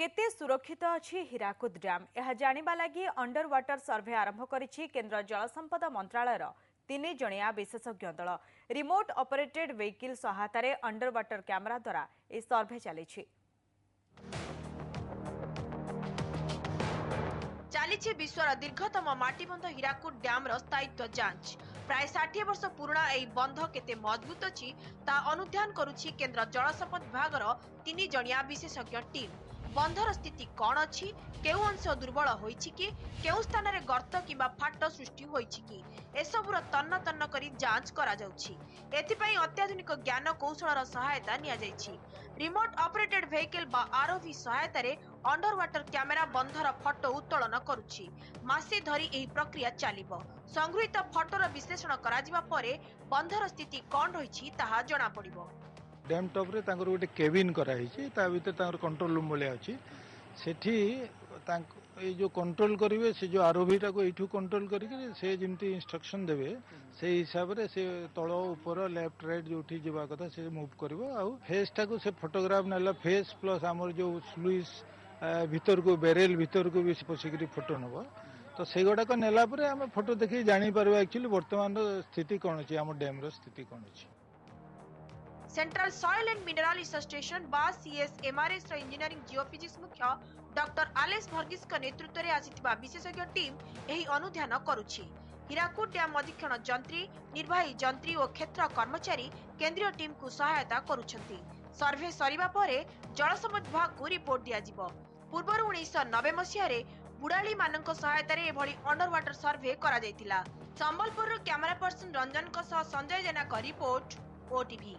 केते सुरक्षित अछि हीराकुद डैम यह जानिबा लागि अंडर वाटर सर्वे आरंभ करिछि केंद्र जल संपदा मंत्रालयर 3 जणिया विशेषज्ञ दल रिमोट ऑपरेटेड व्हीकल सहायतारे अंडर वाटर कैमेरा द्वारा ए सर्वे चलिछि। चलिछि विश्वर दीर्घतम माटीबंध हीराकुद डैम रो स्थायित्व जांच। प्राय 60 वर्ष पुराना एई बंध केते मजबूत अछि ता अनुध्यान करुछि केंद्र जल संपद विभाग रो 3 जणिया विशेषज्ञ टीम। बंधर स्थिति कौन अच्छी केउ अंश दुर्बल होइछि कि केउ स्थान रे गर्त किबा फाट सृष्टि होइछि कि एसबुर तन्न तन्न करी जांच करा जाउछि। एथिपई अत्याधुनिक ज्ञान कौशल रो सहायता निया जाइछि। रिमोट ऑपरेटेड व्हीकल बा आरओवी सहायता रे अंडर वाटर कैमेरा बंधर फोटो उत्तोलन करुछि। मासे धरी एही प्रक्रिया चलिबो। संगृहीत फोटोर विश्लेषण करा जिबा परे बंधर स्थिति कौन रहिछि ताहा जणा पड़िबो। डैम टॉप रे तांकर गोटे केबिन करा हिची ता भीतर तांकर कंट्रोल रूम बोले अछि सेठी तांक ए जो कंट्रोल करिवे से जो आरओवी को एठू कंट्रोल करिके से जिमती इंस्ट्रक्शन देबे से हिसाब रे से तळो ऊपर लेफ्ट राइट जोठी जेबा कथा से मूव करबो आ फेस टा को से फोटोग्राफ नेला फेस प्लस हमर जो स्लुइस भीतर को बेरेल भीतर को भी पसिकरी फोटो नबो तो से गोडा को नेला परे हम फोटो देखि जानि परबा एक्चुअली वर्तमान स्थिति कोन अछि हम डैम रो स्थिति कोन अछि। Central soil and mineral research station बा सीएसएमआरएस रो इंजीनियरिंग जियोफिजिक्स मुख्य डॉक्टर आलेस भर्गिस का नेतृत्व रे आसितबा विशेषज्ञ टीम एही अनुध्यान करुछि। हीराकुद डैम अधीक्षण जंत्री निर्वाही जंत्री और क्षेत्र कर्मचारी केंद्रीय टीम को सहायता करुछंती। सर्वे सरिबा परे जल संपद विभाग को रिपोर्ट दिया जिवो। पूर्वर 1990 मसिया रे बुडाली मानक सहायता रे एभली अंडर वाटर सर्वे करा जायतिला। संबलपुर कैमरा पर्सन रंजन को सह संजय जेना का रिपोर्ट ओटीवी।